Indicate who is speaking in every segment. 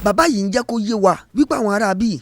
Speaker 1: bàbá yìí ń jẹ́ kó yé wa wípé àwọn ará bíi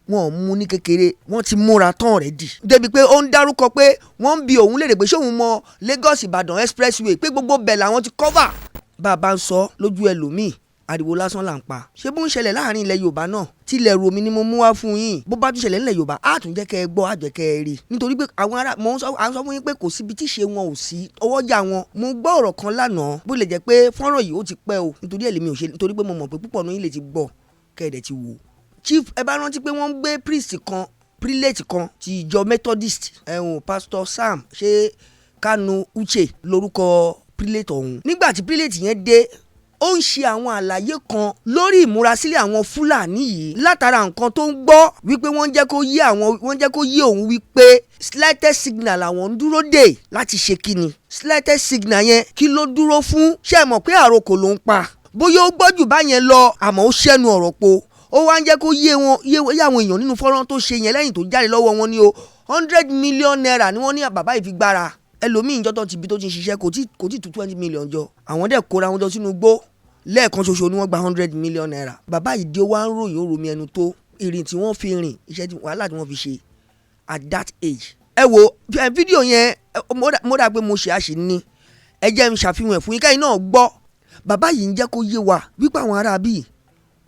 Speaker 1: wọn ò mú ní kékeré, wọ́n ti múra tán rẹ̀ dì. débi pé ó ń dárúkọ pé wọ́n ń bi òun léèrè pé ṣé òun mọ Lagos Ìbàdàn expressway pé gbogbo bẹ̀ làwọn ti cover. bàbá ń sọ lójú ẹlòmíì ariwo lásán là ń pa. ṣé bó ń ṣẹlẹ̀ láàrin ilẹ̀ Yorùbá náà tilẹ̀ romi ni mo mú wá fún yín. bó bá tún ṣẹlẹ̀ nílẹ̀ Yorùbá á tún jẹ́ kẹ́ ẹ gbọ́, á jẹ́ kẹ́ ẹ rí. nítorí pé àwọn ará à ń sọ fún yín pé kò síbi tí ṣe wọn ò sí ọwọ́jà wọn. mo gbọ́ ọ̀rọ̀ kan lánàá bó lè jẹ́ pé fọ́nrán yìí ó ti pẹ́ o nítorí ẹ̀lẹ́mi ò ṣe nítorí pé mo mọ̀ pé púpọ̀ nínú yín lè ti gbọ́ kẹ́ẹ̀dẹ̀ ti wò. Chief ẹ bá rántí pé wọ́n ń gbé priest kan prelate kan ti ìjọ Methodist Pastor Sam ṣe Kanu Uche lórúkọ prelate ọ̀hún. nígbà tí prelate yẹn dé ó ń ṣe àwọn àlàyé kan lórí ìmúrasílẹ̀ àwọn Fúlàní yìí látara nǹkan tó ń gbọ́ wípé wọ́n jẹ́ kó yé òun wípé slightest signal àwọn ń dúró dè láti ṣe kíni. slightest signal yẹn kí ló dúró fún? ṣé ẹ mọ̀ pé àròkò ló ń pa? bóyá ó gbọ́ jù báyẹn lọ àmọ́ ó ṣẹ́nu ọ̀rọ̀ po. ó wá ń jẹ́ kó yé àwọn èèyàn nínú fọ́nrán tó ṣe yẹn lẹ́yìn tó jáde lọ́wọ́ wọn ní o 100 million naira ni wọ́n ní bàbá yìí fi gbára. ẹlòmíì ìjọ tó ti bí tó ti ń ṣiṣẹ́ kò tí tó 20 million jọ. àwọn dẹ̀ kóra wọn jọ sínú gbó lẹ́ẹ̀kan ṣoṣo ni wọ́n gba 100 million naira. bàbá yìí dé wá ń ròyìn ó romi ẹnu tó ìrìn tí wọ́n fi rìn iṣẹ́ wàhálà tí wọ́n fi ṣe at that age. ẹ wo fídíò yẹn mo dà pé mo ṣe àṣìní ẹ jẹ́ n ṣàfihàn ẹ̀ fún yín kẹ́yìn náà gbọ́. bàbá yìí ń jẹ́ kó yé wa wípé àwọn ará bíi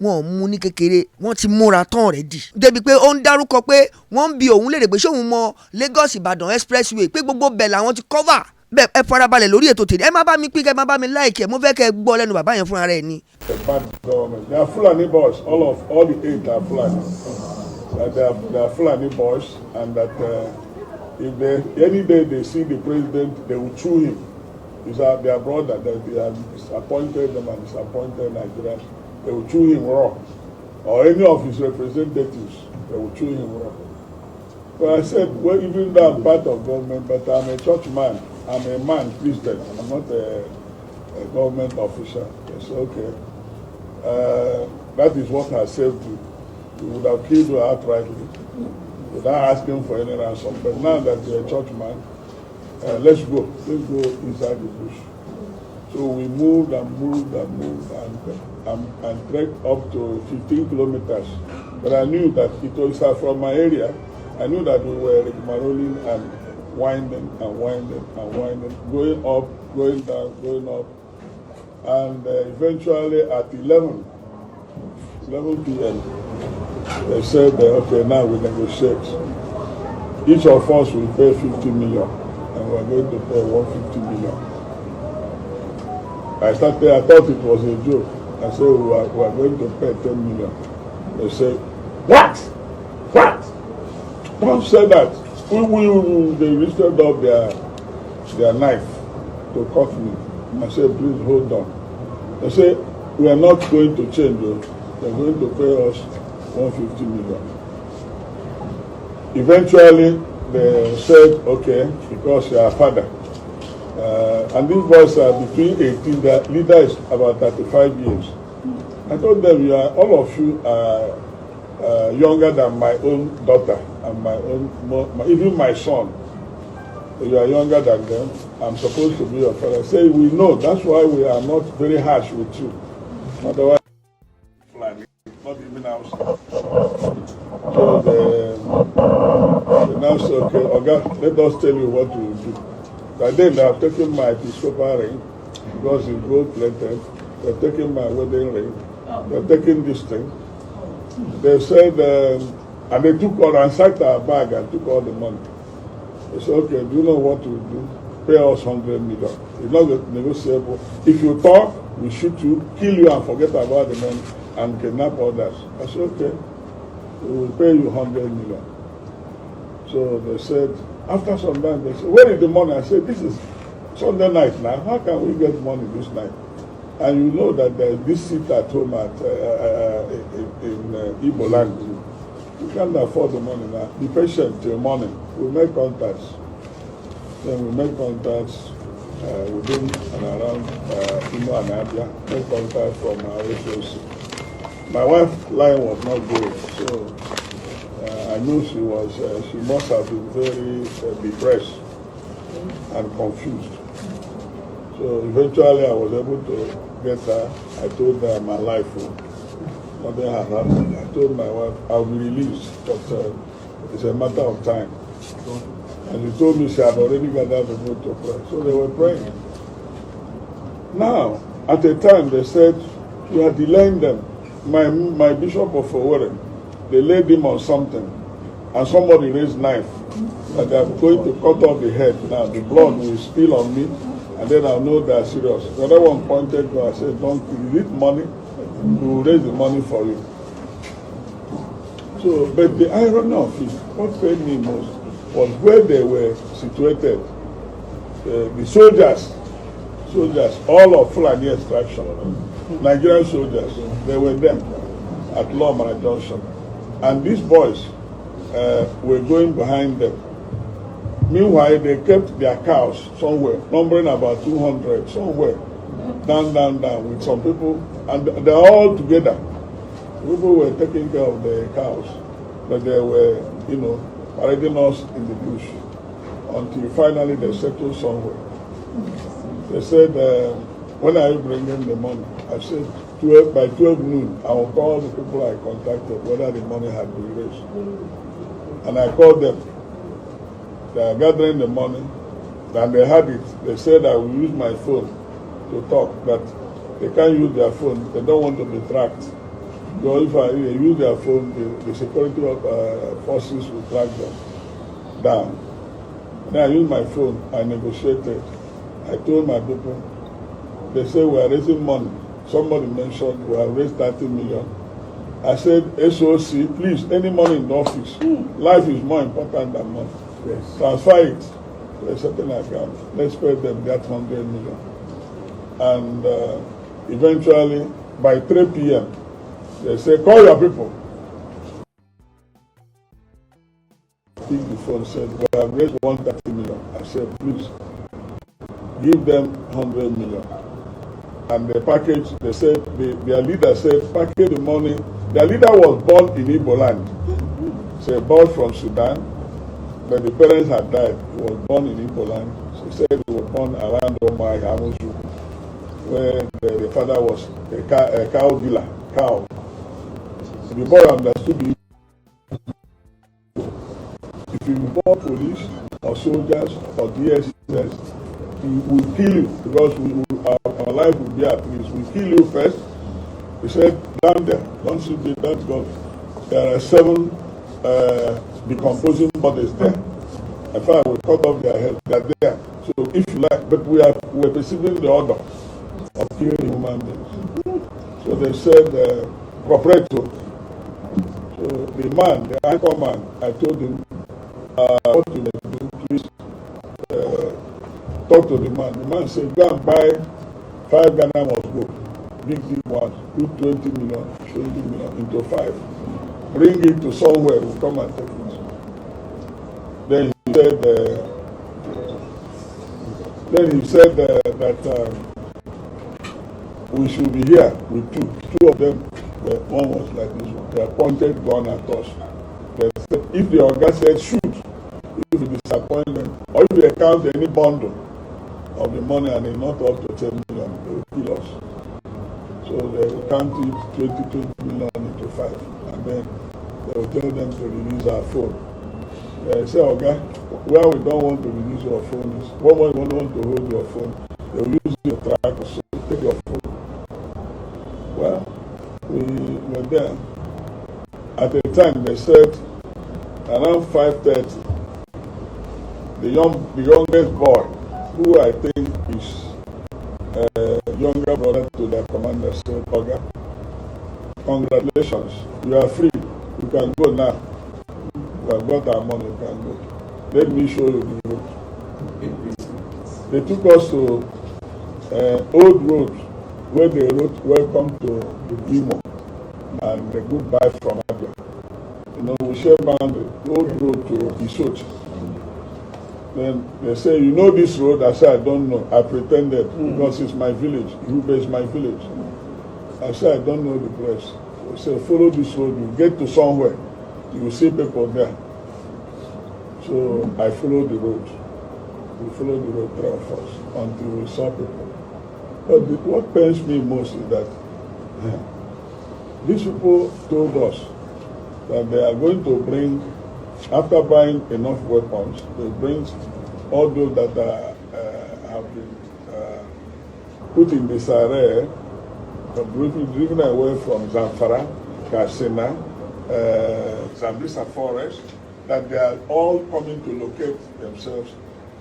Speaker 1: wọn ò mú ní kékeré, wọ́n ti múra tán rẹ̀ dì. débi pé ó ń dárúkọ pé wọ́n ń bi òun léèrè pé ṣé òun mọ Lagos Ìbàdàn expressway pé gbogbo bẹ̀ làwọn ti cover. bẹ́ẹ̀ ẹ farabalẹ̀ lórí ètò tèmi ẹ má bá mi pín kẹ́ ẹ má bá mi láìkì ẹ mo fẹ́ kẹ́ ẹ gbọ́ lẹ́nu bàbá yẹn fúnra rẹ̀ ni.
Speaker 2: The bad government. They are Fulani boys. All the 8 are Fulani. They are Fulani boys, and that if any day they see the president, they will chew him. He's their brother. They have disappointed them and disappointed Nigerians. They will chew him raw, or any of his representatives. They will chew him raw. But I said, well, even though I'm part of government, but I'm a church man. I'm a man, Christian. I'm not a government official. Yes, okay. That is what I said to. We would have killed her outrightly without asking for any ransom. But now that you're a church man, let's go. Let's go inside the bush. So we moved and trekked up to 15 kilometers. But I knew that it was from my area. I knew that we were rigmaroling and winding, going up, going down, going up. And eventually at 11 p.m., they said, okay, now we negotiate. Each of us will pay 50 million, and we're going to pay 150 million. I thought it was a joke. I said, we are going to pay 10 million. They said, what? Who said that? They lifted up their knife to cut me. I said, please hold on. They said, we are not going to change it. They're going to pay us 150 million. Eventually, they said, okay, because you are father. And these boys are between 18, the leader is about 35 years. I told them, all of you are younger than my own daughter and even my son. You are younger than them. I'm supposed to be your father. I say, we know. That's why we are not very harsh with you. Otherwise, not even outside. So they now say, okay, Oga, let us tell you what we will do. But then they have taken my episcopal ring because it's gold plated. They're taking my wedding ring. They're taking this thing. They said, and they took all, ransacked our bag and took all the money. They said, okay, do you know what we will do? Pay us 100 million. It's not negotiable. If you talk, we shoot you, kill you, and forget about the money and kidnap others. I said, okay, we will pay you 100 million. So they said, after some time, they said, where is the money? I said, this is Sunday night now. How can we get money this night? And you know that there's this seat at home in Igbo land. You can't afford the money now. Be patient till morning. We'll make contacts. Then we make contacts within and around Imo and Abia. Make contact from our HOC. My wife's line was not good, so I knew she must have been very depressed and confused. So eventually I was able to get her. I told her my life Nothing has happened. I told my wife I'll be released, but it's a matter of time. And she told me she had already gathered the vote to pray. So they were praying. Now, at the time, they said, you are delaying them. My bishop of Owerri, they laid him on something. And somebody raised knife. And they are going to cut off the head. Now, the blood will spill on me. And then I'll know they're serious. The other one pointed to, I said, don't, you need money? We will raise the money for you. So, but the irony of it, what paid me most was where they were situated. The soldiers, all of Fulani extraction, Nigerian soldiers, they were there at Lomara Junction. And these boys were going behind them. Meanwhile, they kept their cows somewhere, numbering about 200, somewhere, down, with some people, and they're all together. People were taking care of the cows, but they were, parading us in the bush until finally they settled somewhere. They said, when are you bringing the money? I said, by 12 noon, I will call the people I contacted whether the money had been raised. And I called them. They are gathering the money, and they had it. They said I will use my phone to talk, but they can't use their phone. They don't want to be tracked. Because if they use their phone, the security forces will track them down. Then I used my phone. I negotiated. I told my people, they said we are raising money. Somebody mentioned we have raised 30 million. I said, SOC, please, any money in the office. Life is more important than money. Yes. Transfer it to a certain account. Let's pay them that 100 million. And eventually, by 3 p.m., they say, call your people. Pick the phone, said, we have raised 130 million. I said, please, give them 100 million. And the package, they said, their leader said, package the money. Their leader was born in Igbo land. So born from Sudan, but the parents had died. He was born in Igbo land. She said he was born around Omai Hamushu, where the father was a cow dealer, cow. The boy understood the if you report police or soldiers or DSS, he will kill you because our life will be at risk. We kill you first. He said, down there, don't shoot it, that's God. There are 7 decomposing bodies there. In fact, we cut off their heads. They're there. So if you like, but we are receiving the order of killing human beings. So they said, cooperate to. So the man, the anchor man, I told him, what you may do, please talk to the man. The man said, go and buy 5 Ghana must go. Big ones, put 20 million, 20 million into 5. Bring it to somewhere, we'll come and take it. Then he said, that we should be here with 2 of them. One was like this one. They pointed gun at us. They said, if the Oga said shoot, if you disappoint them, or if they count any bundle of the money and it's not up to 10 million, they will kill us. So they will count it 20 million into 5. And then they will tell them to release our phone. They say, Oga, where we don't want to release your phone is, when we don't want to hold your phone, they will use your tracker, so take your phone. Well, we were there. At the time, they said, around 5:30, the youngest boy, who I think is younger brother to the commander, said, Oga, congratulations, you are free, you can go now. We have got our money, you can go. Let me show you the road. They took us to old road where they wrote welcome to the Imo and the goodbye from Abia. We share boundary, old road to Isot. Then they say, you know this road? I said, I don't know. I pretended because it's my village. Yoruba is my village. I said, I don't know the place. They said, follow this road. You get to somewhere. You will see people there. So I followed the road. We followed the road, 3 of us, until we saw people. But what pains me most is that These people told us that they are going to bring, after buying enough weapons, they bring all those that have been put in disarray, driven away from Zamfara, Katsina, Zambisa forest, that they are all coming to locate themselves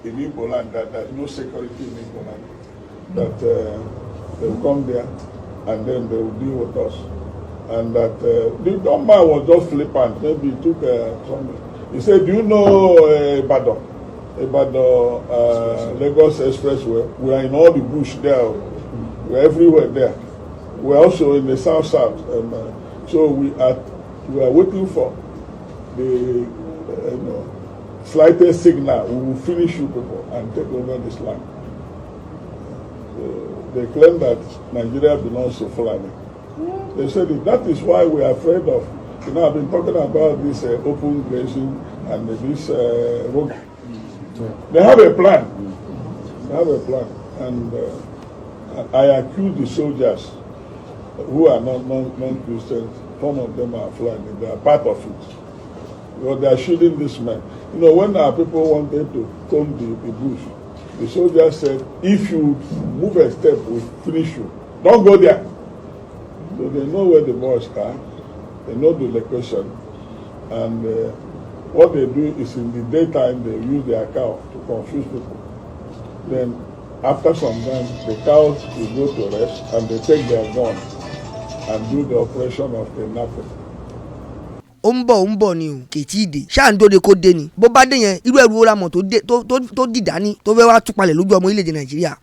Speaker 2: in Igbo land, that there's no security in Igbo land, that they will come there and then they will deal with us. And that the young man was just flippant. Maybe he took something. He said, do you know Ibadan, Lagos Expressway? We are in all the bush there. We are everywhere there. We are also in the south. So we are waiting for the slightest signal. We will finish you people and take over this land. They claim that Nigeria belongs to Fulani. They said that is why we are afraid of. I've been talking about this open grazing and this road. They have a plan. And I accuse the soldiers who are not non-Christians. Some of them are Fulani. They are part of it. Because they are shooting these men. When our people wanted to comb the bush, the soldiers said, if you move a step, we'll finish you. Don't go there. So they know where the boys are. They know the location. And what they do is in the daytime, they use their cow to confuse people. Then after some time, the cows will go to rest and they take their gun and do the operation of kidnapping.
Speaker 1: ó ń bọ̀ ni o kì í tí ì dé ṣáà ń dóde kó dé ni bó bá dé yẹn irú ẹrù ó ra mọ̀ tó dìdá ní tó fẹ́ wá túpalẹ̀ lójú ọmọ orílẹ̀-èdè Nàìjíríà.